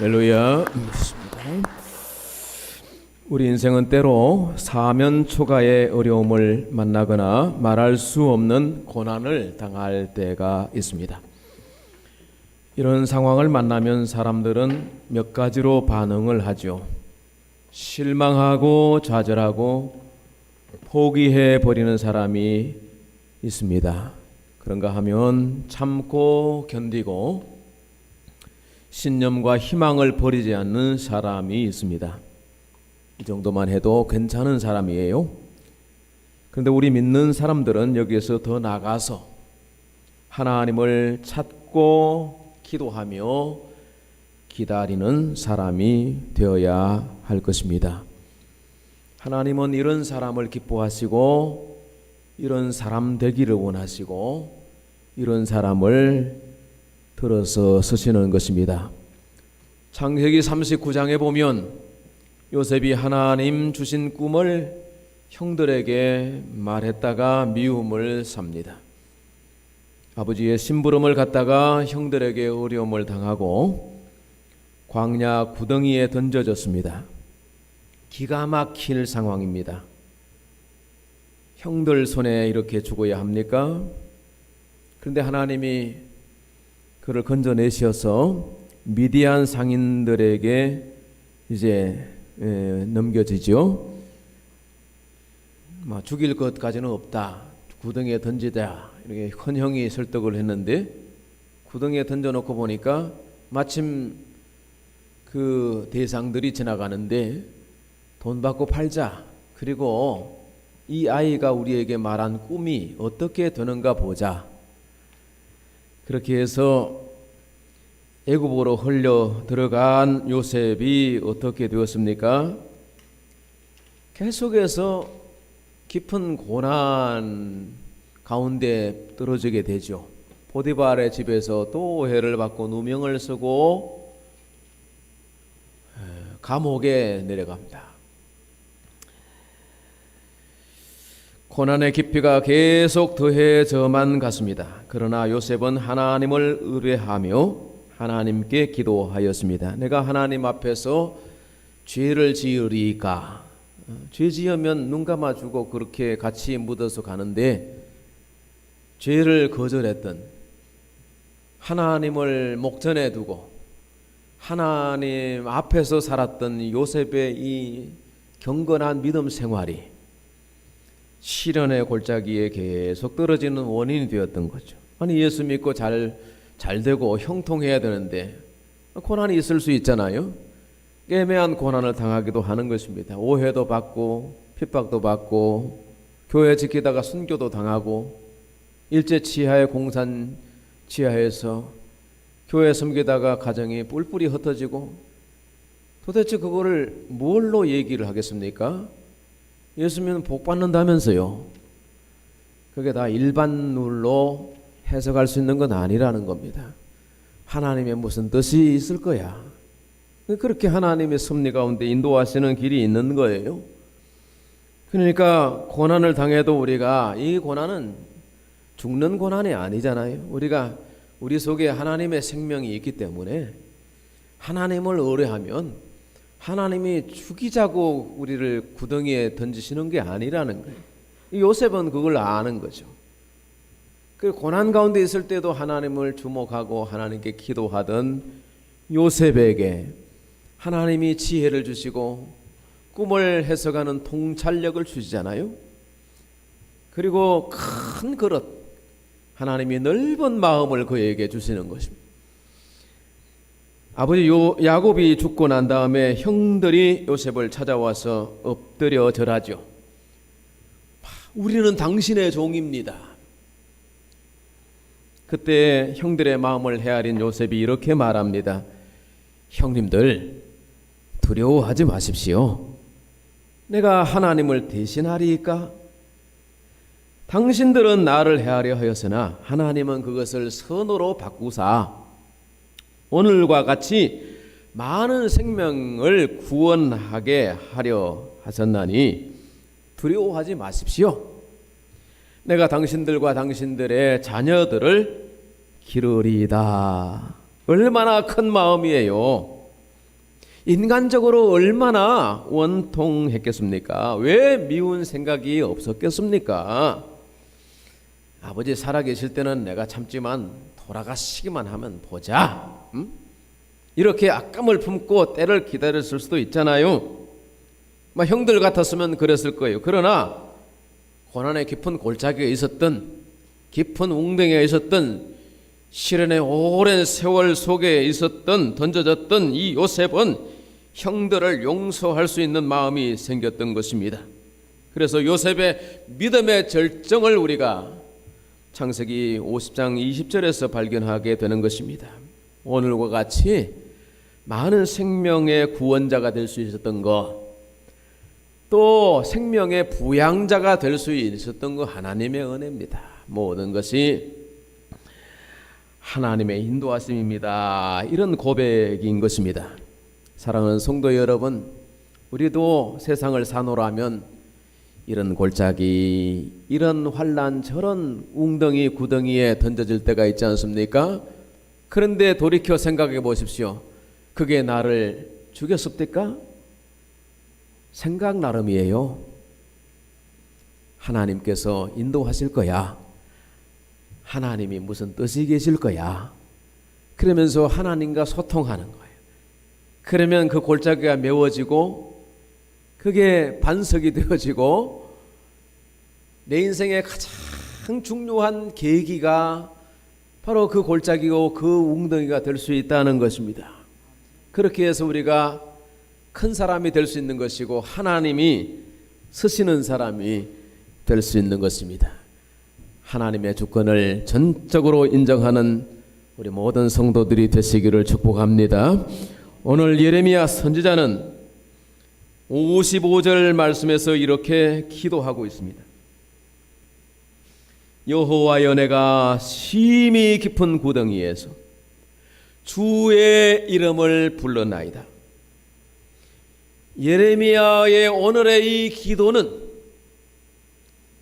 할렐루야. 우리 인생은 때로 사면 초가의 어려움을 만나거나 말할 수 없는 고난을 당할 때가 있습니다. 이런 상황을 만나면 사람들은 몇 가지로 반응을 하죠. 실망하고 좌절하고 포기해 버리는 사람이 있습니다. 그런가 하면 참고 견디고 신념과 희망을 버리지 않는 사람이 있습니다. 이 정도만 해도 괜찮은 사람이에요. 그런데 우리 믿는 사람들은 여기에서 더 나가서 하나님을 찾고 기도하며 기다리는 사람이 되어야 할 것입니다. 하나님은 이런 사람을 기뻐하시고 이런 사람 되기를 원하시고 이런 사람을 들어서 쓰시는 것입니다. 창세기 39장에 보면 요셉이 하나님 주신 꿈을 형들에게 말했다가 미움을 삽니다. 아버지의 심부름을 갖다가 형들에게 어려움을 당하고 광야 구덩이에 던져졌습니다. 기가 막힐 상황입니다. 형들 손에 이렇게 죽어야 합니까? 그런데 하나님이 그를 건져내셔서 미디안 상인들에게 이제 넘겨지죠. 죽일 것까지는 없다. 구덩이에 던지자. 이렇게 큰 형이 설득을 했는데 구덩이에 던져놓고 보니까 마침 그 대상들이 지나가는데 돈 받고 팔자. 그리고 이 아이가 우리에게 말한 꿈이 어떻게 되는가 보자. 그렇게 해서 애굽으로 흘려 들어간 요셉이 어떻게 되었습니까? 계속해서 깊은 고난 가운데 떨어지게 되죠. 보디발의 집에서 또 오해를 받고 누명을 쓰고 감옥에 내려갑니다. 고난의 깊이가 계속 더해져만 갔습니다. 그러나 요셉은 하나님을 의뢰하며 하나님께 기도하였습니다. 내가 하나님 앞에서 죄를 지으리까? 죄 지으면 눈 감아주고 그렇게 같이 묻어서 가는데 죄를 거절했던 하나님을 목전에 두고 하나님 앞에서 살았던 요셉의 이 경건한 믿음 생활이 시련의 골짜기에 계속 떨어지는 원인이 되었던 거죠. 아니 예수 믿고 잘 되고 형통해야 되는데 고난이 있을 수 있잖아요. 애매한 고난을 당하기도 하는 것입니다. 오해도 받고 핍박도 받고 교회 지키다가 순교도 당하고 일제 치하의 공산 지하에서 교회 섬기다가 가정이 뿔뿔이 흩어지고 도대체 그거를 뭘로 얘기를 하겠습니까? 예수 믿으면 복 받는다면서요. 그게 다 일반룰로 해석할 수 있는 건 아니라는 겁니다. 하나님의 무슨 뜻이 있을 거야. 그렇게 하나님의 섭리 가운데 인도하시는 길이 있는 거예요. 그러니까 고난을 당해도 우리가 이 고난은 죽는 고난이 아니잖아요. 우리 속에 하나님의 생명이 있기 때문에 하나님을 의뢰하면 하나님이 죽이자고 우리를 구덩이에 던지시는 게 아니라는 거예요. 요셉은 그걸 아는 거죠. 그 고난 가운데 있을 때도 하나님을 주목하고 하나님께 기도하던 요셉에게 하나님이 지혜를 주시고 꿈을 해석하는 통찰력을 주시잖아요. 그리고 큰 그릇, 하나님이 넓은 마음을 그에게 주시는 것입니다. 아버지 야곱이 죽고 난 다음에 형들이 요셉을 찾아와서 엎드려 절하죠. 우리는 당신의 종입니다. 그때 형들의 마음을 헤아린 요셉이 이렇게 말합니다. 형님들 두려워하지 마십시오. 내가 하나님을 대신하리이까? 당신들은 나를 헤아려 하였으나 하나님은 그것을 선으로 바꾸사 오늘과 같이 많은 생명을 구원하게 하려 하셨나니 두려워하지 마십시오. 내가 당신들과 당신들의 자녀들을 기르리이다. 얼마나 큰 마음이에요. 인간적으로 얼마나 원통했겠습니까? 왜 미운 생각이 없었겠습니까? 아버지 살아계실 때는 내가 참지만 돌아가시기만 하면 보자. 이렇게 악감을 품고 때를 기다렸을 수도 있잖아요. 형들 같았으면 그랬을 거예요. 그러나 고난의 깊은 골짜기에 있었던, 깊은 웅덩이에 있었던, 시련의 오랜 세월 속에 있었던, 던져졌던 이 요셉은 형들을 용서할 수 있는 마음이 생겼던 것입니다. 그래서 요셉의 믿음의 절정을 우리가 창세기 50장 20절에서 발견하게 되는 것입니다. 오늘과 같이 많은 생명의 구원자가 될 수 있었던 것, 또 생명의 부양자가 될 수 있었던 것, 하나님의 은혜입니다. 모든 것이 하나님의 인도하심입니다. 이런 고백인 것입니다. 사랑하는 성도 여러분, 우리도 세상을 사노라면 이런 골짜기, 이런 환난, 저런 웅덩이 구덩이에 던져질 때가 있지 않습니까? 그런데 돌이켜 생각해 보십시오. 그게 나를 죽였습니까? 생각 나름이에요. 하나님께서 인도하실 거야. 하나님이 무슨 뜻이 계실 거야. 그러면서 하나님과 소통하는 거예요. 그러면 그 골짜기가 메워지고 그게 반석이 되어지고 내 인생의 가장 중요한 계기가 바로 그 골짜기고 그 웅덩이가 될 수 있다는 것입니다. 그렇게 해서 우리가 큰 사람이 될 수 있는 것이고 하나님이 쓰시는 사람이 될 수 있는 것입니다. 하나님의 주권을 전적으로 인정하는 우리 모든 성도들이 되시기를 축복합니다. 오늘 예레미야 선지자는 55절 말씀에서 이렇게 기도하고 있습니다. 여호와여, 내가 심히 깊은 구덩이에서 주의 이름을 불렀나이다. 예레미야의 오늘의 이 기도는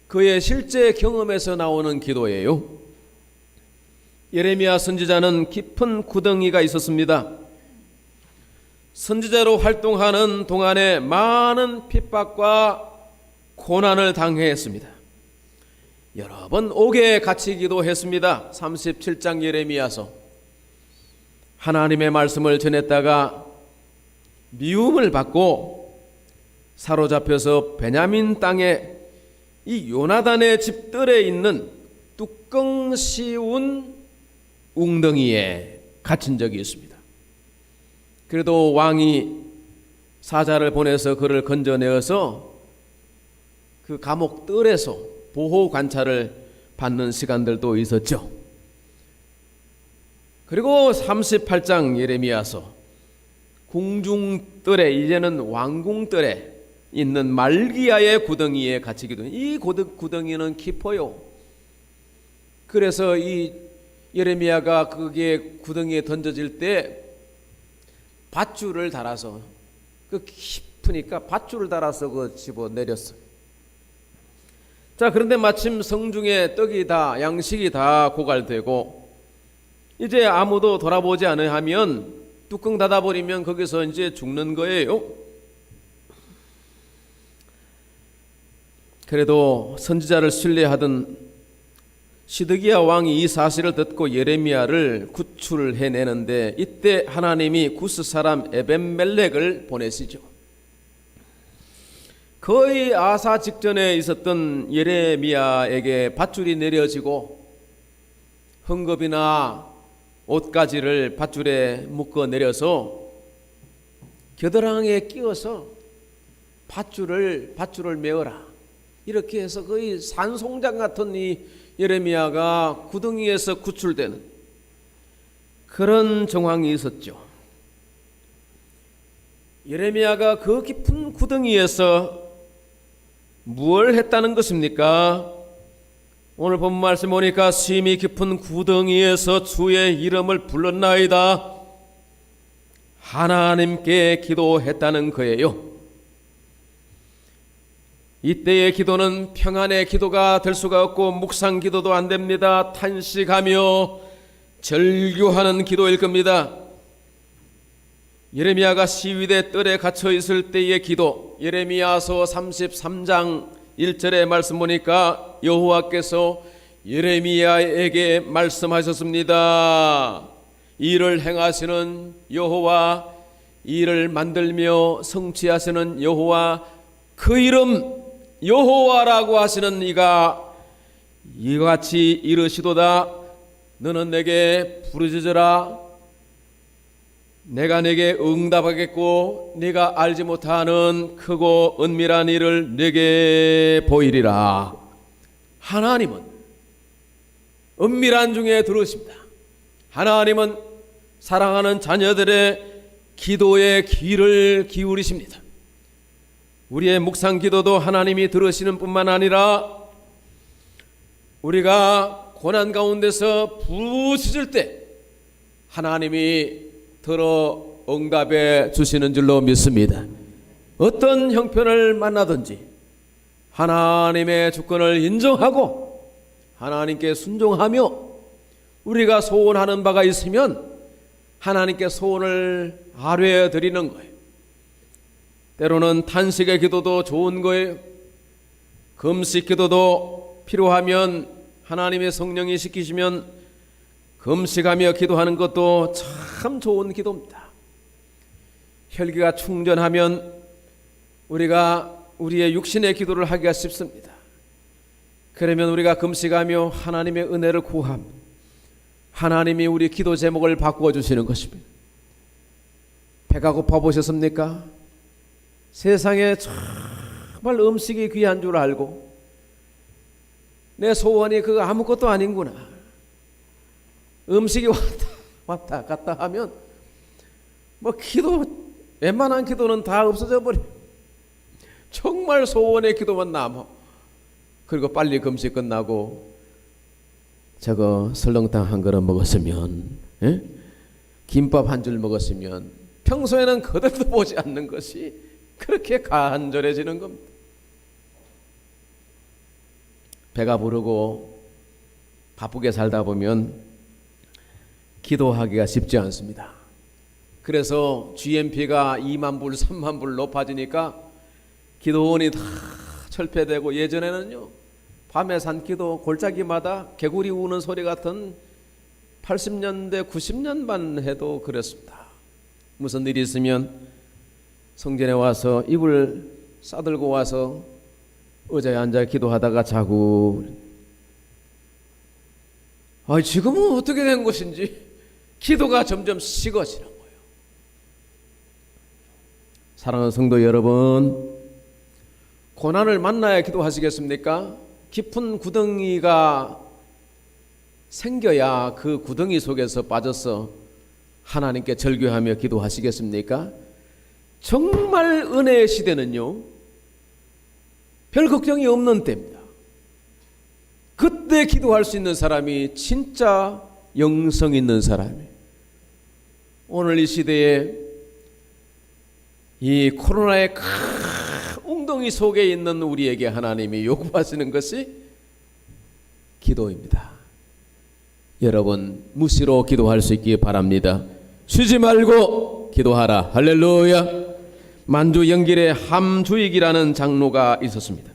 그의 실제 경험에서 나오는 기도예요. 예레미야 선지자는 깊은 구덩이가 있었습니다. 선지자로 활동하는 동안에 많은 핍박과 고난을 당했습니다. 여러 번 옥에 갇히기도 했습니다. 37장 예레미야서 하나님의 말씀을 전했다가 미움을 받고 사로잡혀서 베냐민 땅에 이 요나단의 집들에 있는 뚜껑 씌운 웅덩이에 갇힌 적이 있습니다. 그래도 왕이 사자를 보내서 그를 건져내어서 그 감옥 뜰에서 보호 관찰을 받는 시간들도 있었죠. 그리고 38장 예레미야서 궁중뜰에, 이제는 왕궁뜰에 있는 말기야의 구덩이에 갇히기도 해요. 이 구덩이는 깊어요. 그래서 이 예레미야가 그게 구덩이에 던져질 때 밧줄을 달아서, 그 깊으니까 밧줄을 달아서 그 집어 내렸어요. 자, 그런데 마침 성중에 떡이 다, 양식이 다 고갈되고 이제 아무도 돌아보지 않으려 하면 뚜껑 닫아버리면 거기서 이제 죽는 거예요. 그래도 선지자를 신뢰하던 시드기야 왕이 이 사실을 듣고 예레미야를 구출해내는데 이때 하나님이 구스 사람 에벤멜렉을 보내시죠. 거의 아사 직전에 있었던 예레미야에게 밧줄이 내려지고 헝겊이나 옷가지를 밧줄에 묶어 내려서 겨드랑이에 끼워서 밧줄을 메어라, 이렇게 해서 거의 산송장 같은 이 예레미야가 구덩이에서 구출되는 그런 정황이 있었죠. 예레미야가 그 깊은 구덩이에서 무엇을 했다는 것입니까? 오늘 본 말씀 보니까 심히 깊은 구덩이에서 주의 이름을 불렀나이다. 하나님께 기도했다는 거예요. 이때의 기도는 평안의 기도가 될 수가 없고 묵상 기도도 안 됩니다. 탄식하며 절규하는 기도일 겁니다. 예레미야가 시위대 뜰에 갇혀 있을 때의 기도, 예레미야서 33장 1절의 말씀 보니까 여호와께서 예레미야에게 말씀하셨습니다. 이를 행하시는 여호와, 이를 만들며 성취하시는 여호와, 그 이름 여호와라고 하시는 이가 이같이 이르시도다. 너는 내게 부르짖으라. 내가 내게 응답하겠고 네가 알지 못하는 크고 은밀한 일을 내게 보이리라. 하나님은 은밀한 중에 들으십니다. 하나님은 사랑하는 자녀들의 기도에 귀를 기울이십니다. 우리의 묵상 기도도 하나님이 들으시는 뿐만 아니라 우리가 고난 가운데서 부르짖을 때 하나님이 들어 응답해 주시는 줄로 믿습니다. 어떤 형편을 만나든지 하나님의 주권을 인정하고 하나님께 순종하며 우리가 소원하는 바가 있으면 하나님께 소원을 아뢰어 드리는 거예요. 때로는 탄식의 기도도 좋은 거예요. 금식 기도도 필요하면 하나님의 성령이 시키시면 금식하며 기도하는 것도 참 좋은 기도입니다. 혈기가 충전하면 우리가 우리의 육신의 기도를 하기가 쉽습니다. 그러면 우리가 금식하며 하나님의 은혜를 구하면 하나님이 우리 기도 제목을 바꾸어 주시는 것입니다. 배가 고파 보셨습니까? 세상에 정말 음식이 귀한 줄 알고 내 소원이 그거 아무것도 아닌구나. 음식이 왔다 갔다 하면 기도 웬만한 기도는 다 없어져 버려. 정말 소원의 기도만 남아. 그리고 빨리 금식 끝나고 저거 설렁탕 한 그릇 먹었으면, 김밥 한 줄 먹었으면 평소에는 거들떠 보지 않는 것이 그렇게 간절해지는 겁니다. 배가 부르고 바쁘게 살다 보면 기도하기가 쉽지 않습니다. 그래서 GMP가 2만 불, 3만 불 높아지니까 기도원이 다 철폐되고, 예전에는요 밤에 산기도 골짜기마다 개구리 우는 소리 같은 80년대 90년만 해도 그랬습니다. 무슨 일이 있으면 성전에 와서 이불 싸들고 와서 의자에 앉아 기도하다가 자고. 지금은 어떻게 된 것인지 기도가 점점 식어지는 거예요. 사랑하는 성도 여러분, 고난을 만나야 기도하시겠습니까? 깊은 구덩이가 생겨야 그 구덩이 속에서 빠져서 하나님께 절규하며 기도하시겠습니까? 정말 은혜의 시대는요 별 걱정이 없는 때입니다. 그때 기도할 수 있는 사람이 진짜 영성 있는 사람이에요. 오늘 이 시대에 이 코로나의 큰 웅덩이 속에 있는 우리에게 하나님이 요구하시는 것이 기도입니다. 여러분 무시로 기도할 수 있기 바랍니다. 쉬지 말고 기도하라. 할렐루야. 만주 영길에 함주익이라는 장로가 있었습니다.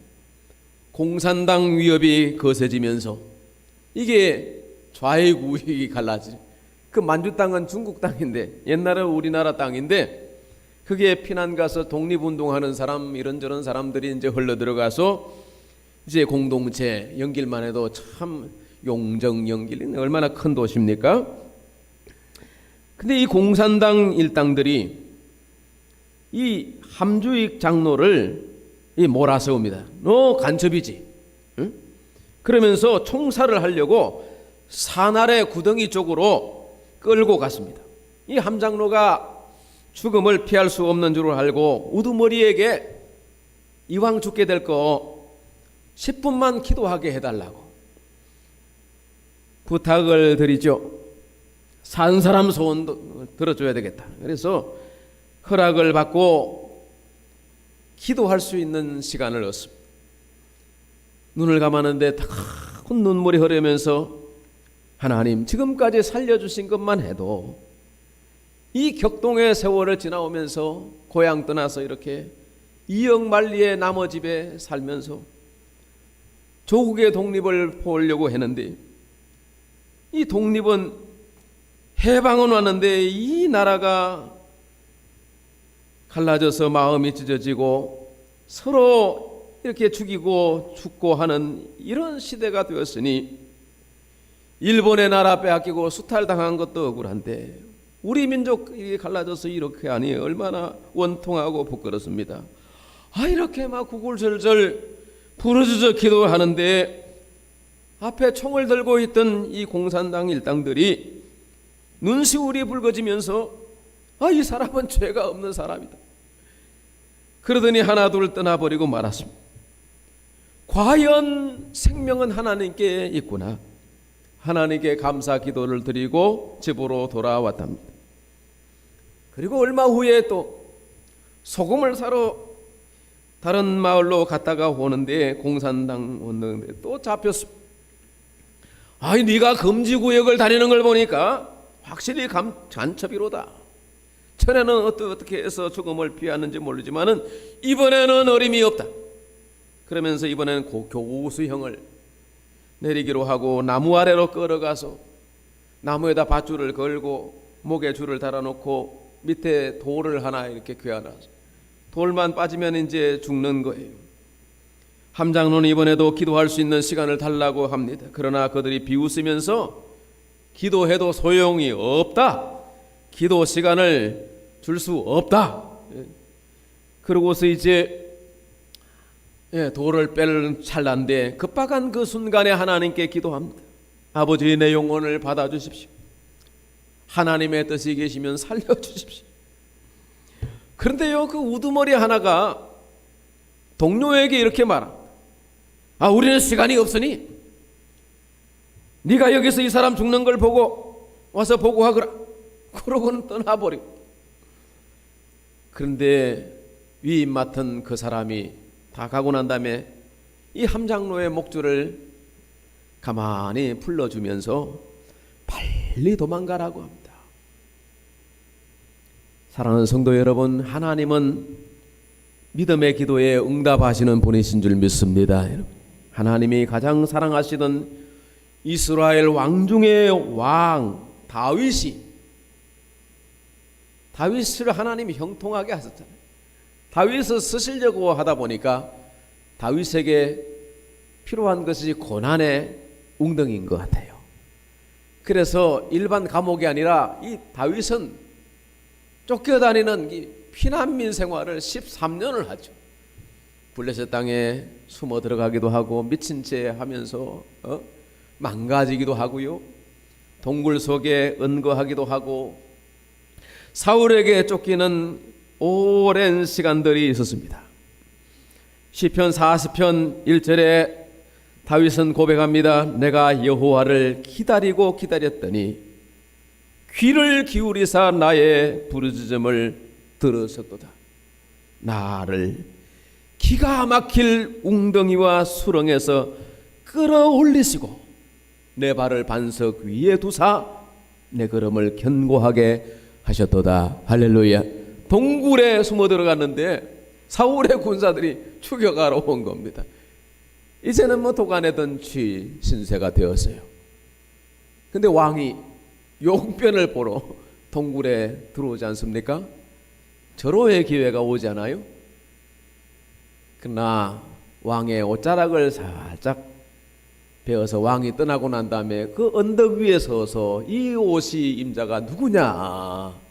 공산당 위협이 거세지면서 이게 좌익 우익이 갈라지. 그 만주 땅은 중국 땅인데 옛날에 우리나라 땅인데 그게 피난 가서 독립운동하는 사람 이런저런 사람들이 이제 흘러 들어가서 이제 공동체 영길만 해도 참 용정 영길이 얼마나 큰 도시입니까? 근데 이 공산당 일당들이 이 함주익 장로를 몰아세웁니다. 너 간첩이지. 응? 그러면서 총살을 하려고 산아래 구덩이 쪽으로 끌고 갔습니다. 이 함장로가 죽음을 피할 수 없는 줄 알고 우두머리에게 이왕 죽게 될 거 10분만 기도하게 해달라고 부탁을 드리죠. 산 사람 소원도 들어줘야 되겠다. 그래서 허락을 받고 기도할 수 있는 시간을 얻습니다. 눈을 감았는데 탁 눈물이 흐르면서 하나님 지금까지 살려주신 것만 해도 이 격동의 세월을 지나오면서 고향 떠나서 이렇게 이역만리의 남의 집에 살면서 조국의 독립을 보려고 했는데, 이 독립은 해방은 왔는데 이 나라가 갈라져서 마음이 찢어지고 서로 이렇게 죽이고 죽고 하는 이런 시대가 되었으니, 일본의 나라 빼앗기고 수탈당한 것도 억울한데 우리 민족이 갈라져서 이렇게 하니 얼마나 원통하고 부끄럽습니다. 이렇게 막 구굴절절 부르짖어 기도하는데 앞에 총을 들고 있던 이 공산당 일당들이 눈시울이 붉어지면서 이 사람은 죄가 없는 사람이다, 그러더니 하나둘 떠나버리고 말았습니다. 과연 생명은 하나님께 있구나. 하나님께 감사 기도를 드리고 집으로 돌아왔답니다. 그리고 얼마 후에 또 소금을 사러 다른 마을로 갔다가 오는데 공산당 원내인데 또 잡혔습니다. 네가 금지구역을 다니는 걸 보니까 확실히 간첩이로다. 전에는 어떻게 해서 죽음을 피하는지 모르지만은 이번에는 어림이 없다. 그러면서 이번에는 교수형을 내리기로 하고 나무 아래로 끌어가서 나무에다 밧줄을 걸고 목에 줄을 달아놓고 밑에 돌을 하나 이렇게 괴어놔서 돌만 빠지면 이제 죽는 거예요. 함장로는 이번에도 기도할 수 있는 시간을 달라고 합니다. 그러나 그들이 비웃으면서 기도해도 소용이 없다, 기도 시간을 줄 수 없다. 그러고서 이제 돌을 뺄 찰나인데 급박한 그 순간에 하나님께 기도합니다. 아버지, 내 영혼을 받아주십시오. 하나님의 뜻이 계시면 살려주십시오. 그런데요, 그 우두머리 하나가 동료에게 이렇게 말합니다. 우리는 시간이 없으니 네가 여기서 이 사람 죽는 걸 보고 와서 보고하거라. 그러고는 떠나버리고. 그런데 위임 맡은 그 사람이 다 가고 난 다음에 이 함장로의 목줄을 가만히 풀러주면서 빨리 도망가라고 합니다. 사랑하는 성도 여러분, 하나님은 믿음의 기도에 응답하시는 분이신 줄 믿습니다. 하나님이 가장 사랑하시던 이스라엘 왕 중의 왕 다윗을 하나님이 형통하게 하셨잖아요. 다윗을 쓰시려고 하다 보니까 다윗에게 필요한 것이 고난의 웅덩이인 것 같아요. 그래서 일반 감옥이 아니라 이 다윗은 쫓겨다니는 이 피난민 생활을 13년을 하죠. 블레셋 땅에 숨어 들어가기도 하고 미친 채 하면서 망가지기도 하고요, 동굴 속에 은거하기도 하고 사울에게 쫓기는 오랜 시간들이 있었습니다. 시편 40편 1절에 다윗은 고백합니다. 내가 여호와를 기다리고 기다렸더니 귀를 기울이사 나의 부르짖음을 들으셨도다. 나를 기가 막힐 웅덩이와 수렁에서 끌어올리시고 내 발을 반석 위에 두사 내 걸음을 견고하게 하셨도다. 할렐루야. 동굴에 숨어 들어갔는데 사울의 군사들이 추격하러 온 겁니다. 이제는 도가내던 쥐 신세가 되었어요. 근데 왕이 용변을 보러 동굴에 들어오지 않습니까? 절호의 기회가 오잖아요. 그러나 왕의 옷자락을 살짝 베어서 왕이 떠나고 난 다음에 그 언덕 위에 서서 이 옷이 임자가 누구냐?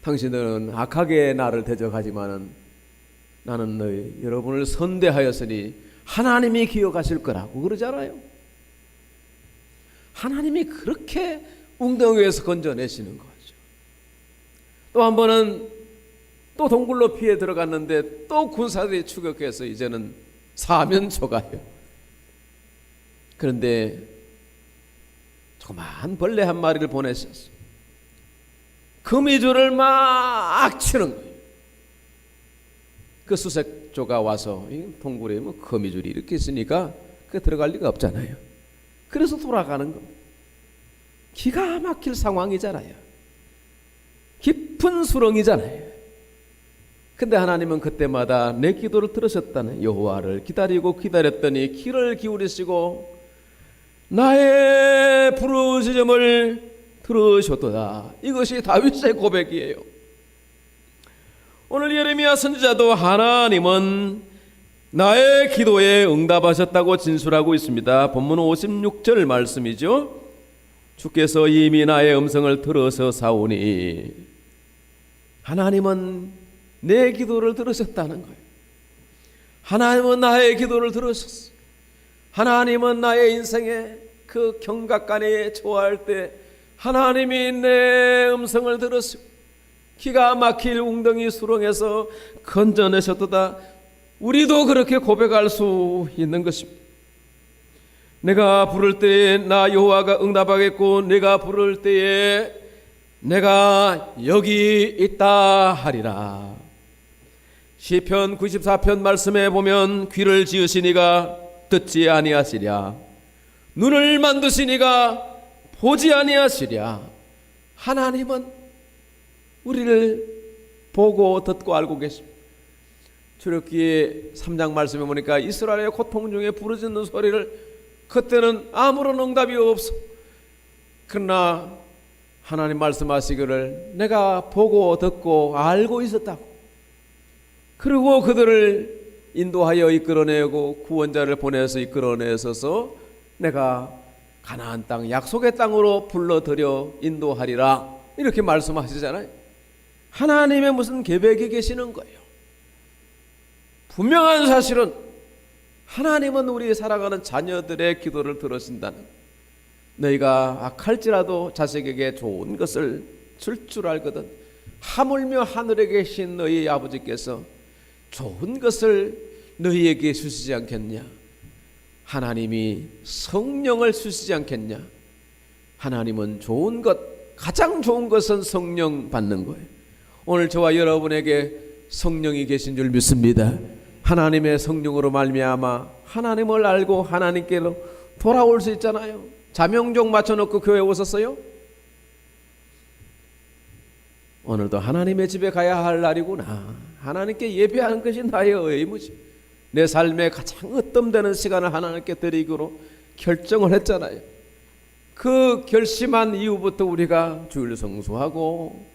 당신들은 악하게 나를 대적하지만은 나는 여러분을 선대하였으니 하나님이 기억하실 거라고 그러잖아요. 하나님이 그렇게 웅덩이에서 건져내시는 거죠. 또 한 번은 또 동굴로 피해 들어갔는데 또 군사들이 추격해서 이제는 사면초가요. 그런데 조그만 벌레 한 마리를 보내셨어요. 거미줄을 막 치는 거예요. 그 수색조가 와서 이 동굴에 거미줄이 이렇게 있으니까 그 들어갈 리가 없잖아요. 그래서 돌아가는 겁니다. 기가 막힐 상황이잖아요. 깊은 수렁이잖아요. 근데 하나님은 그때마다 내 기도를 들으셨다는, 여호와를 기다리고 기다렸더니 귀를 기울이시고 나의 부르짖음을 들으셨도다. 이것이 다윗의 고백이에요. 오늘 예레미야 선지자도 하나님은 나의 기도에 응답하셨다고 진술하고 있습니다. 본문 56절 말씀이죠. 주께서 이미 나의 음성을 들어서 사오니, 하나님은 내 기도를 들으셨다는 거예요. 하나님은 나의 기도를 들으셨어. 하나님은 나의 인생에 그 경각간에 처할 때 하나님이 내 음성을 들으시고 기가 막힐 웅덩이 수렁에서 건져내셨도다. 우리도 그렇게 고백할 수 있는 것입니다. 내가 부를 때에 나 여호와가 응답하겠고 내가 부를 때에 내가 여기 있다 하리라. 시편 94편 말씀에 보면 귀를 지으시니가 듣지 아니하시랴, 눈을 만드시니가 보지 아니하시랴. 하나님은 우리를 보고 듣고 알고 계십니다. 출애굽기 3장 말씀에 보니까 이스라엘의 고통 중에 부르짖는 소리를 그때는 아무런 응답이 없어. 그러나 하나님 말씀하시기를 내가 보고 듣고 알고 있었다고. 그리고 그들을 인도하여 이끌어내고 구원자를 보내서 이끌어내서서 내가 가나안 땅 약속의 땅으로 불러들여 인도하리라, 이렇게 말씀하시잖아요. 하나님의 무슨 계획이 계시는 거예요. 분명한 사실은 하나님은 우리 살아가는 자녀들의 기도를 들으신다는, 너희가 악할지라도 자식에게 좋은 것을 줄 줄 알거든 하물며 하늘에 계신 너희 아버지께서 좋은 것을 너희에게 주시지 않겠냐. 하나님이 성령을 주시지 않겠냐. 하나님은 좋은 것, 가장 좋은 것은 성령 받는 거예요. 오늘 저와 여러분에게 성령이 계신 줄 믿습니다. 하나님의 성령으로 말미암아 하나님을 알고 하나님께로 돌아올 수 있잖아요. 자명종 맞춰놓고 교회 오셨어요? 오늘도 하나님의 집에 가야 할 날이구나. 하나님께 예배하는 것이 나의 의무지. 내 삶에 가장 으뜸되는 시간을 하나님께 드리기로 결정을 했잖아요. 그 결심한 이후부터 우리가 주일 성수하고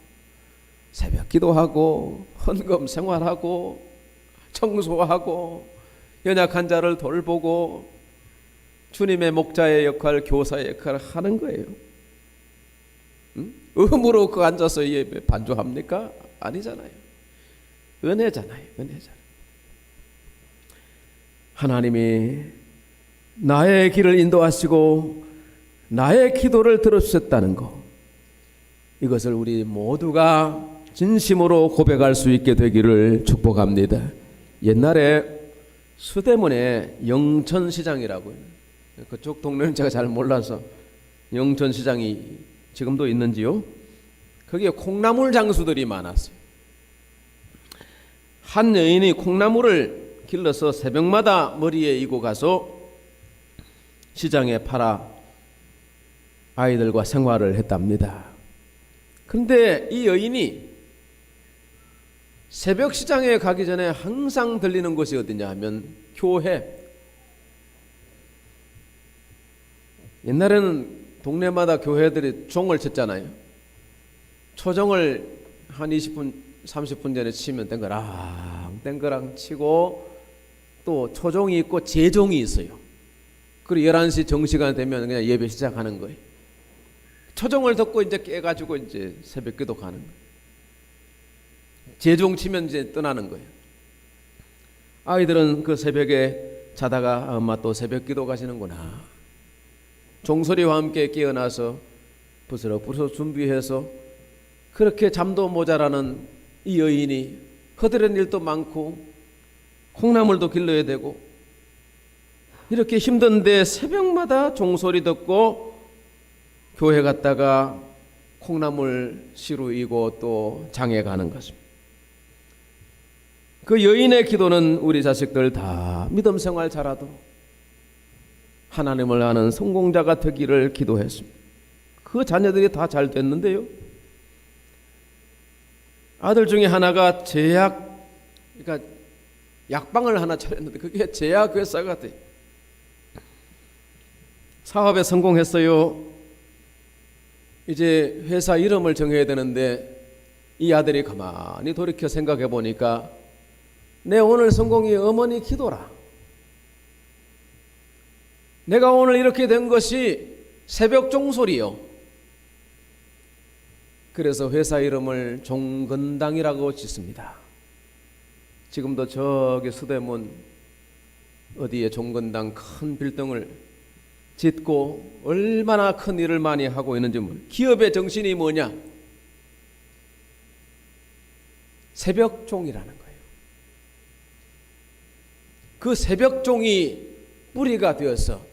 새벽 기도하고 헌금 생활하고 청소하고 연약한 자를 돌보고 주님의 목자의 역할, 교사의 역할을 하는 거예요. 의무로 그 앉아서 예배 반주합니까? 아니잖아요. 은혜잖아요. 은혜잖아요. 하나님이 나의 길을 인도하시고 나의 기도를 들어주셨다는 것, 이것을 우리 모두가 진심으로 고백할 수 있게 되기를 축복합니다. 옛날에 수대문에 영천시장이라고요. 그쪽 동네는 제가 잘 몰라서 영천시장이 지금도 있는지요? 거기에 콩나물 장수들이 많았어요. 한 여인이 콩나물을 길러서 새벽마다 머리에 이고 가서 시장에 팔아 아이들과 생활을 했답니다. 그런데 이 여인이 새벽 시장에 가기 전에 항상 들리는 곳이 어디냐 하면 교회. 옛날에는 동네마다 교회들이 종을 쳤잖아요. 초정을 한 20분 30분 전에 치면 땡그랑 치고, 또 초종이 있고 제종이 있어요. 그리고 11시 정시간 되면 그냥 예배 시작하는 거예요. 초종을 듣고 이제 깨가지고 이제 새벽 기도 가는 거예요. 제종 치면 이제 떠나는 거예요. 아이들은 그 새벽에 자다가 엄마 또 새벽 기도 가시는구나. 종소리와 함께 깨어나서 부스럭부스럭 준비해서, 그렇게 잠도 모자라는 이 여인이 거드는 일도 많고 콩나물도 길러야 되고 이렇게 힘든데 새벽마다 종소리 듣고 교회 갔다가 콩나물 씨루이고 또 장에 가는 것입니다. 그 여인의 기도는 우리 자식들 다 믿음 생활 잘하도록 하나님을 아는 성공자가 되기를 기도했습니다. 그 자녀들이 다 잘 됐는데요. 아들 중에 하나가 그러니까 약방을 하나 차렸는데 그게 제약회사가 돼. 사업에 성공했어요. 이제 회사 이름을 정해야 되는데 이 아들이 가만히 돌이켜 생각해 보니까 내 오늘 성공이 어머니 기도라. 내가 오늘 이렇게 된 것이 새벽 종소리요. 그래서 회사 이름을 종건당이라고 짓습니다. 지금도 저기 서대문 어디에 종건당 큰 빌딩을 짓고 얼마나 큰 일을 많이 하고 있는지 기업의 정신이 뭐냐? 새벽종이라는 거예요. 그 새벽종이 뿌리가 되어서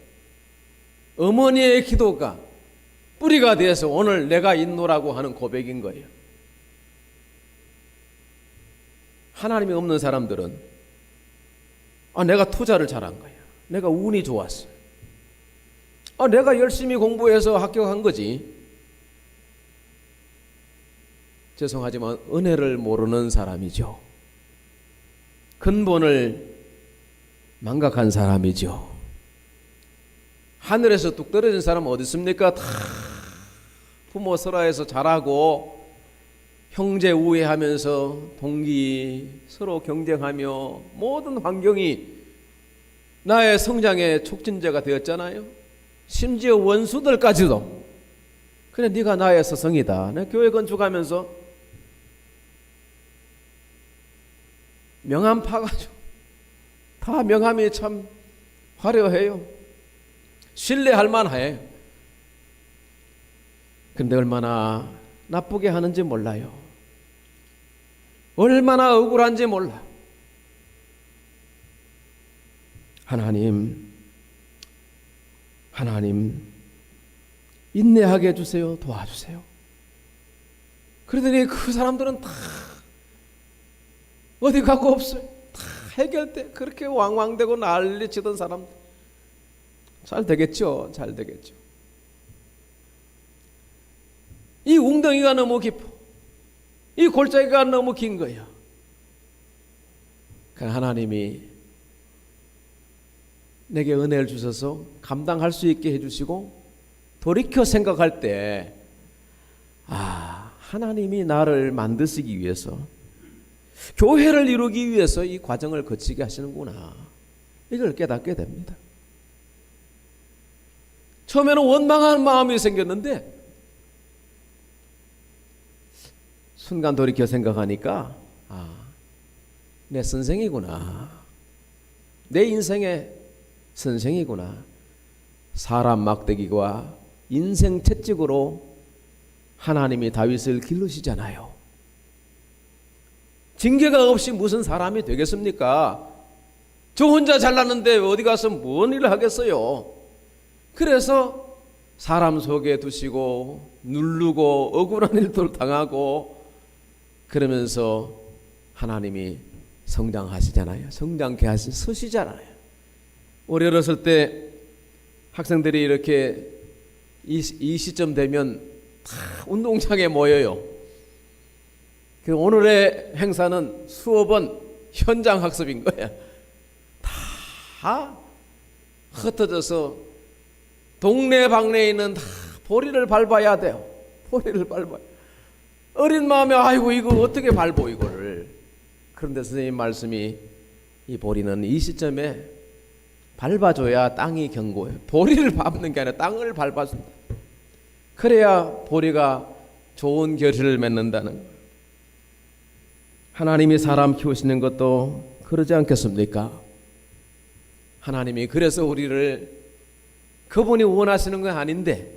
어머니의 기도가 뿌리가 되어서 오늘 내가 있노라고 하는 고백인 거예요. 하나님이 없는 사람들은 내가 투자를 잘한 거야. 내가 운이 좋았어. 내가 열심히 공부해서 합격한 거지. 죄송하지만 은혜를 모르는 사람이죠. 근본을 망각한 사람이죠. 하늘에서 뚝 떨어진 사람은 어디 있습니까? 다 부모 설화에서 자라고 형제 우애하면서 동기 서로 경쟁하며 모든 환경이 나의 성장의 촉진제가 되었잖아요. 심지어 원수들까지도 그래 네가 나의 스승이다. 내가 교회 건축하면서 명함 파가지고 다 명함이 참 화려해요. 신뢰할 만해. 근데 얼마나 나쁘게 하는지 몰라요. 얼마나 억울한지 몰라. 하나님 인내하게 해주세요. 도와주세요. 그러더니 그 사람들은 다 어디 갖고 없어요. 다 해결돼. 그렇게 왕왕대고 난리치던 사람들 잘 되겠죠. 잘 되겠죠. 이 웅덩이가 너무 깊어. 이 골짜기가 너무 긴 거야. 그러니까 하나님이 내게 은혜를 주셔서 감당할 수 있게 해주시고 돌이켜 생각할 때 하나님이 나를 만드시기 위해서 교회를 이루기 위해서 이 과정을 거치게 하시는구나. 이걸 깨닫게 됩니다. 처음에는 원망하는 마음이 생겼는데 순간 돌이켜 생각하니까 내 선생이구나. 내 인생의 선생이구나. 사람 막대기와 인생 채찍으로 하나님이 다윗을 기르시잖아요. 징계가 없이 무슨 사람이 되겠습니까? 저 혼자 잘났는데 어디 가서 뭔 일을 하겠어요? 그래서 사람 속에 두시고 누르고 억울한 일도 당하고 그러면서 하나님이 성장하시잖아요. 성장케 서시잖아요. 우리 어렸을 때 학생들이 이렇게 이 시점 되면 다 운동장에 모여요. 오늘의 행사는 수업은 현장 학습인 거야. 다 흩어져서 동네 방네에 있는 다 보리를 밟아야 돼요. 보리를 밟아요. 어린 마음에 아이고 이거 어떻게 밟고 이거를. 그런데 선생님 말씀이 이 보리는 이 시점에 밟아줘야 땅이 견고해요. 보리를 밟는 게 아니라 땅을 밟아준다. 그래야 보리가 좋은 결실을 맺는다는 거예요. 하나님이 사람 키우시는 것도 그러지 않겠습니까? 하나님이 그래서 우리를 그분이 원하시는 건 아닌데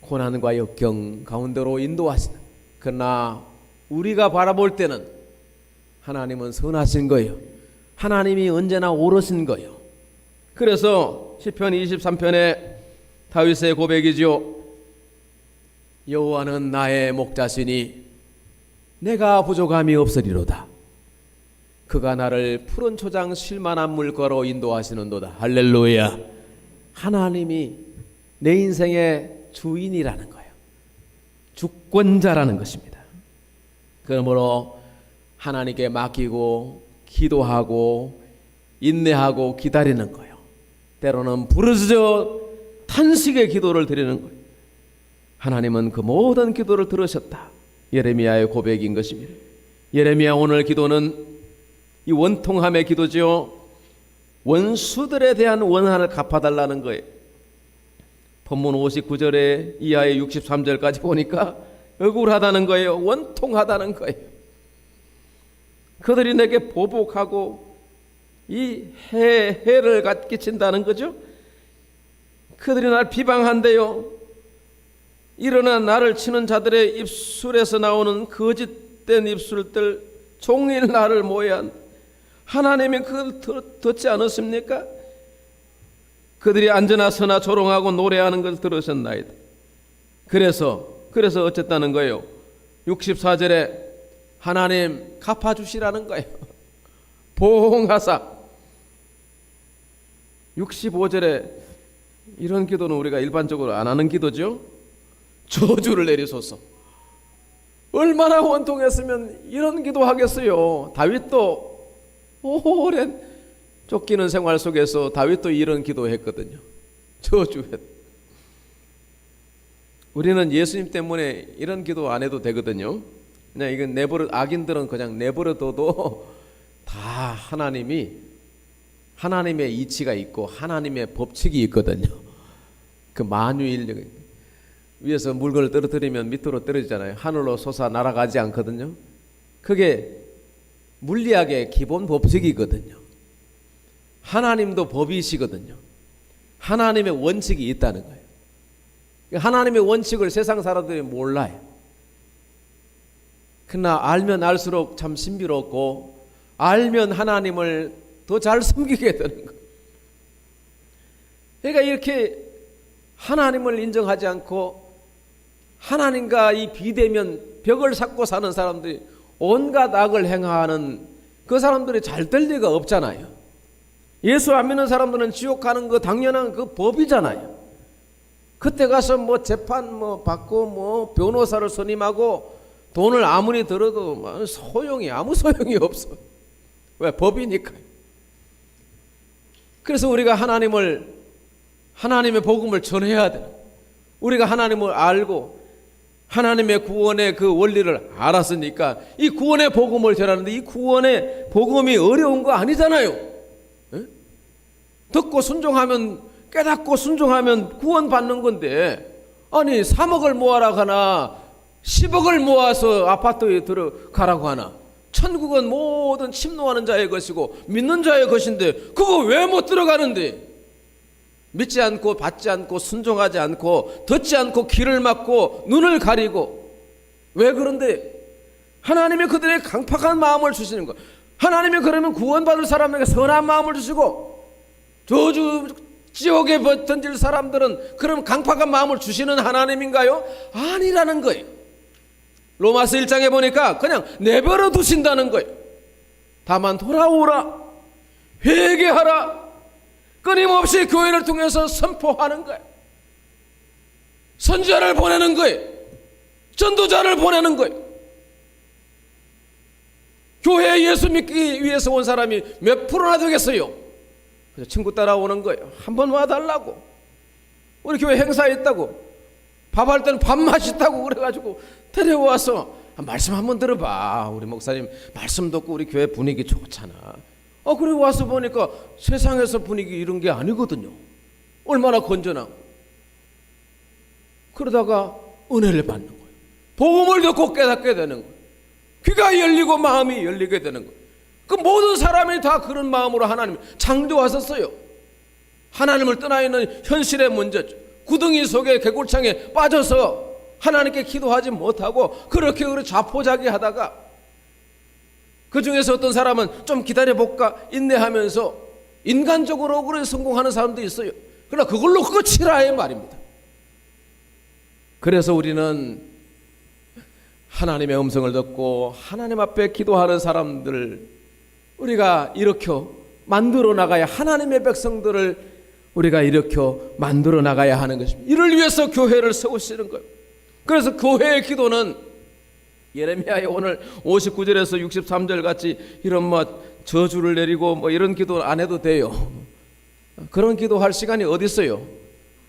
고난과 역경 가운데로 인도하시는, 그러나 우리가 바라볼 때는 하나님은 선하신 거예요. 하나님이 언제나 옳으신 거예요. 그래서 시편 23편에 다윗의 고백이죠. 여호와는 나의 목자시니 내가 부족함이 없으리로다. 그가 나를 푸른 초장 쉴만한 물가로 인도하시는도다. 할렐루야. 하나님이 내 인생의 주인이라는 거예요. 주권자라는 것입니다. 그러므로 하나님께 맡기고 기도하고 인내하고 기다리는 거예요. 때로는 부르짖어 탄식의 기도를 드리는 거예요. 하나님은 그 모든 기도를 들으셨다. 예레미야의 고백인 것입니다. 예레미야 오늘 기도는 이 원통함의 기도죠. 원수들에 대한 원한을 갚아달라는 거예요. 본문 59절에 이하의 63절까지 보니까 억울하다는 거예요. 원통하다는 거예요. 그들이 내게 보복하고 이 해를 끼친다는 거죠. 그들이 날 비방한대요. 일어나 나를 치는 자들의 입술에서 나오는 거짓된 입술들 종일 나를 모해한 하나님이 그걸 듣지 않았습니까? 그들이 앉으나 서나 조롱하고 노래하는 걸 들으셨나이다. 그래서 어쨌다는 거예요. 64절에 하나님 갚아주시라는 거예요. 보응하사. 65절에 이런 기도는 우리가 일반적으로 안 하는 기도죠. 저주를 내리소서. 얼마나 원통했으면 이런 기도 하겠어요. 다윗도 오랜 쫓기는 생활 속에서 다윗도 이런 기도했거든요. 저주했. 우리는 예수님 때문에 이런 기도 안 해도 되거든요. 그냥 이건 악인들은 그냥 내버려둬도 다 하나님의 이치가 있고 하나님의 법칙이 있거든요. 그 만유인력 위에서 물건을 떨어뜨리면 밑으로 떨어지잖아요. 하늘로 솟아 날아가지 않거든요. 그게 물리학의 기본 법칙이거든요. 하나님도 법이시거든요. 하나님의 원칙이 있다는 거예요. 하나님의 원칙을 세상 사람들이 몰라요. 그러나 알면 알수록 참 신비롭고 알면 하나님을 더 잘 섬기게 되는 거예요. 그러니까 이렇게 하나님을 인정하지 않고 하나님과 이 비대면 벽을 쌓고 사는 사람들이 온갖 악을 행하는 그 사람들이 잘 될 리가 없잖아요. 예수 안 믿는 사람들은 지옥 가는 거 당연한 그 법이잖아요. 그때 가서 뭐 재판 받고 변호사를 선임하고 돈을 아무리 들어도 아무 소용이 없어. 왜? 법이니까요. 그래서 우리가 하나님의 복음을 전해야 돼요. 우리가 하나님을 알고 하나님의 구원의 그 원리를 알았으니까 이 구원의 복음을 전하는데 이 구원의 복음이 어려운 거 아니잖아요. 에? 듣고 순종하면 깨닫고 순종하면 구원받는 건데 아니 3억을 모아라 하나 10억을 모아서 아파트에 들어가라고 하나 천국은 모든 침노하는 자의 것이고 믿는 자의 것인데 그거 왜 못 들어가는데 믿지 않고 받지 않고 순종하지 않고 듣지 않고 귀를 막고 눈을 가리고 왜 그런데 하나님이 그들의 강팍한 마음을 주시는 거. 하나님이 그러면 구원받을 사람에게 선한 마음을 주시고 저주 지옥에 던질 사람들은 그럼 강팍한 마음을 주시는 하나님인가요? 아니라는 거예요. 로마서 1장에 보니까 그냥 내버려 두신다는 거예요. 다만 돌아오라 회개하라 끊임없이 교회를 통해서 선포하는 거예요. 선지자를 보내는 거예요. 전도자를 보내는 거예요. 교회에 예수 믿기 위해서 온 사람이 몇 프로나 되겠어요? 그래서 친구 따라오는 거예요. 한번 와달라고. 우리 교회 행사에 있다고. 밥할 때는 밥 맛있다고 그래가지고 데려와서 말씀 한번 들어봐. 우리 목사님 말씀 듣고 우리 교회 분위기 좋잖아. 그리고 와서 보니까 세상에서 분위기 이런 게 아니거든요. 얼마나 건전하고. 그러다가 은혜를 받는 거예요. 복음을 듣고 깨닫게 되는 거예요. 귀가 열리고 마음이 열리게 되는 거예요. 그 모든 사람이 다 그런 마음으로 하나님 창조하셨어요. 하나님을 떠나 있는 현실의 문제죠. 구덩이 속에 개굴창에 빠져서 하나님께 기도하지 못하고 그렇게 자포자기하다가 그 중에서 어떤 사람은 좀 기다려볼까 인내하면서 인간적으로 억울해 성공하는 사람도 있어요. 그러나 그걸로 끝이라의 말입니다. 그래서 우리는 하나님의 음성을 듣고 하나님 앞에 기도하는 사람들을 우리가 일으켜 만들어 나가야 하나님의 백성들을 우리가 일으켜 만들어 나가야 하는 것입니다. 이를 위해서 교회를 세우시는 거예요. 그래서 교회의 기도는 예레미야의 오늘 59절에서 63절 같이 이런 저주를 내리고 이런 기도 안 해도 돼요. 그런 기도할 시간이 어디 있어요?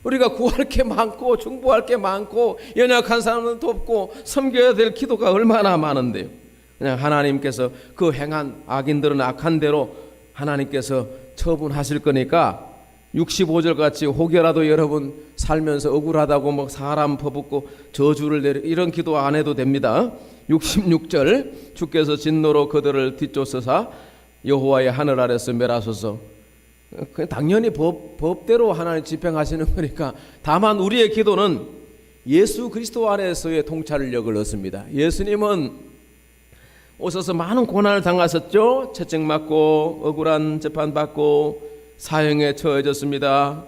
우리가 구할 게 많고 중보할 게 많고 연약한 사람은 돕고 섬겨야 될 기도가 얼마나 많은데요. 그냥 하나님께서 그 행한 악인들은 악한 대로 하나님께서 처분하실 거니까 65절 같이 혹여라도 여러분 살면서 억울하다고 사람 퍼붓고 저주를 내리 이런 기도 안 해도 됩니다. 66절 주께서 진노로 그들을 뒤쫓으사 여호와의 하늘 아래서 멸하소서. 당연히 법대로 하나님 집행하시는 거니까 다만 우리의 기도는 예수 그리스도 안에서의 통찰력을 얻습니다. 예수님은 오셔서 많은 고난을 당하셨죠. 채찍맞고 억울한 재판받고 사형에 처해졌습니다.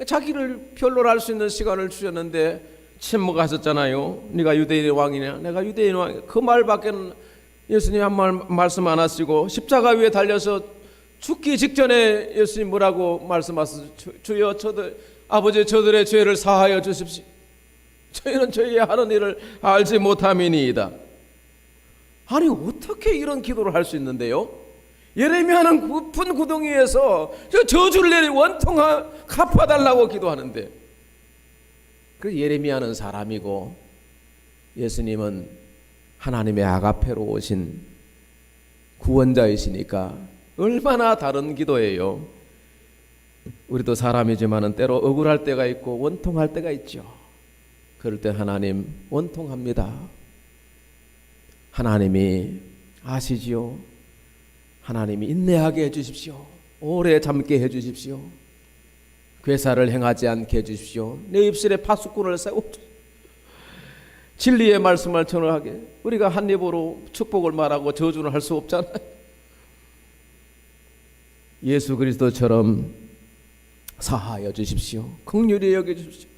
자기를 변론할 수 있는 시간을 주셨는데 침묵하셨잖아요. 네가 유대인의 왕이냐? 내가 유대인의 왕이냐? 그 말밖에는 예수님 한 말씀 안 하시고 십자가 위에 달려서 죽기 직전에 예수님 뭐라고 말씀하셨어요? 주여 아버지 저들의 죄를 사하여 주십시오. 저희는 저희의 하는 일을 알지 못함이니이다. 아니 어떻게 이런 기도를 할 수 있는데요? 예레미야는 깊은 구덩이에서 저주를 내리 원통 갚아달라고 기도하는데 그 예레미야는 사람이고 예수님은 하나님의 아가페로 오신 구원자이시니까 얼마나 다른 기도예요. 우리도 사람이지만 때로 억울할 때가 있고 원통할 때가 있죠. 그럴 때 하나님 원통합니다. 하나님이 아시지요. 하나님이 인내하게 해주십시오. 오래 참게 해주십시오. 괴사를 행하지 않게 해주십시오. 내 입술에 파수꾼을 세워주십시오. 진리의 말씀을 전하게. 우리가 한 입으로 축복을 말하고 저주는 할 수 없잖아요. 예수 그리스도처럼 사하여 주십시오. 긍휼히 여겨주십시오.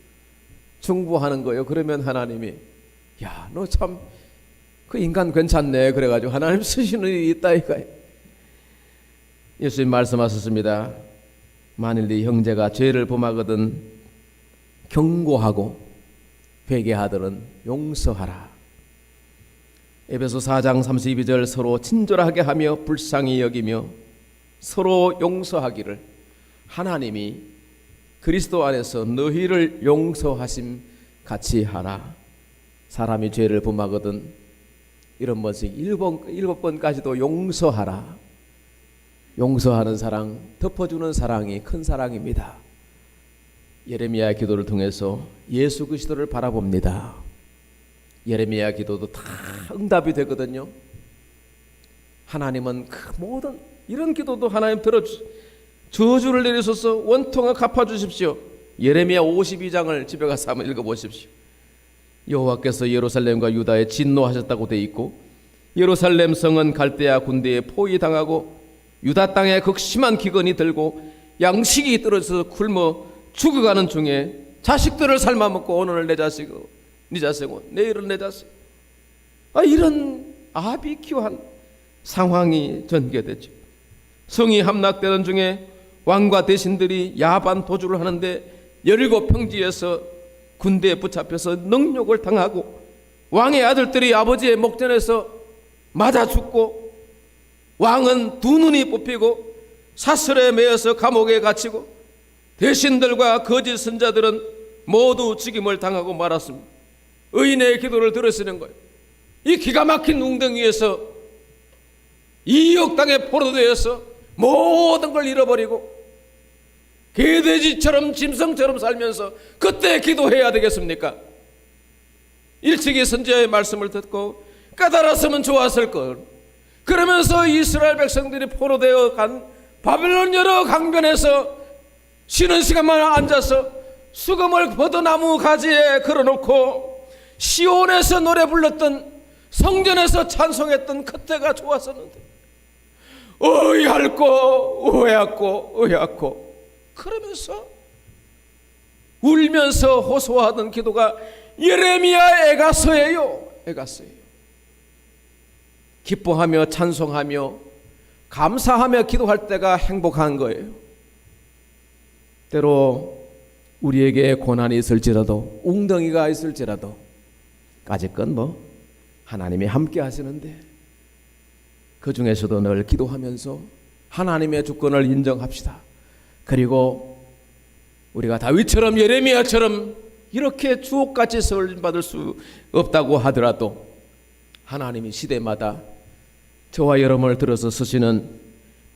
중보하는 거예요. 그러면 하나님이 야, 너 참 그 인간 괜찮네. 그래가지고 하나님 쓰시는 일이 있다 이거예요. 예수님 말씀하셨습니다. 만일 네 형제가 죄를 범하거든 경고하고 회개하더는 용서하라. 에베소 4장 32절 서로 친절하게 하며 불쌍히 여기며 서로 용서하기를 하나님이 그리스도 안에서 너희를 용서하심 같이 하라. 사람이 죄를 범하거든 이런 번씩 7번까지도 용서하라. 용서하는 사랑, 덮어주는 사랑이 큰 사랑입니다. 예레미야 기도를 통해서 예수 그리스도를 바라봅니다. 예레미야 기도도 다 응답이 되거든요. 하나님은 그 모든 이런 기도도 하나님 들어주 저주를 내리소서 원통을 갚아주십시오. 예레미야 52장을 집에 가서 한번 읽어보십시오. 여호와께서 예루살렘과 유다에 진노하셨다고 되어 있고 예루살렘 성은 갈대아 군대에 포위당하고 유다 땅에 극심한 기근이 들고 양식이 떨어져서 굶어 죽어가는 중에 자식들을 삶아먹고 오늘은 내 자식은 네 자식은 내일은 내 자식 이런 아비규한 상황이 전개되죠. 성이 함락되는 중에 왕과 대신들이 야반 도주를 하는데 17평지에서 군대에 붙잡혀서 능욕을 당하고 왕의 아들들이 아버지의 목전에서 맞아 죽고 왕은 두 눈이 뽑히고 사슬에 매여서 감옥에 갇히고 대신들과 거짓 선자들은 모두 죽임을 당하고 말았습니다. 의인의 기도를 들으시는 거예요. 이 기가 막힌 웅덩이에서 이역 땅에 포로되어서 모든 걸 잃어버리고 개돼지처럼 짐승처럼 살면서 그때 기도해야 되겠습니까? 일찍이 선지자의 말씀을 듣고 깨달았으면 좋았을 걸. 그러면서 이스라엘 백성들이 포로되어 간 바벨론 여러 강변에서 쉬는 시간만 앉아서 수금을 버드나무 가지에 걸어놓고 시온에서 노래 불렀던 성전에서 찬송했던 그때가 좋았었는데 의할고 의하고 그러면서 울면서 호소하던 기도가 예레미야 애가서예요. 기뻐하며 찬송하며 감사하며 기도할 때가 행복한 거예요. 때로 우리에게 고난이 있을지라도 웅덩이가 있을지라도 까짓건 하나님이 함께 하시는데 그 중에서도 늘 기도하면서 하나님의 주권을 인정합시다. 그리고 우리가 다윗처럼 예레미야처럼 이렇게 주옥같이 쓰임받을 수 없다고 하더라도 하나님이 시대마다 저와 여러분을 들어서 쓰시는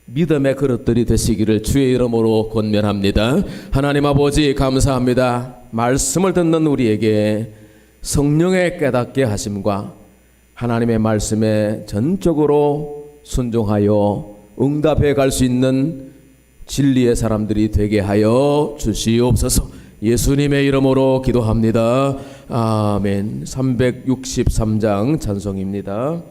믿음의 그릇들이 되시기를 주의 이름으로 권면합니다. 하나님 아버지 감사합니다. 말씀을 듣는 우리에게 성령의 깨닫게 하심과 하나님의 말씀에 전적으로 순종하여 응답해 갈 수 있는 진리의 사람들이 되게 하여 주시옵소서. 예수님의 이름으로 기도합니다. 아멘. 363장 찬송입니다.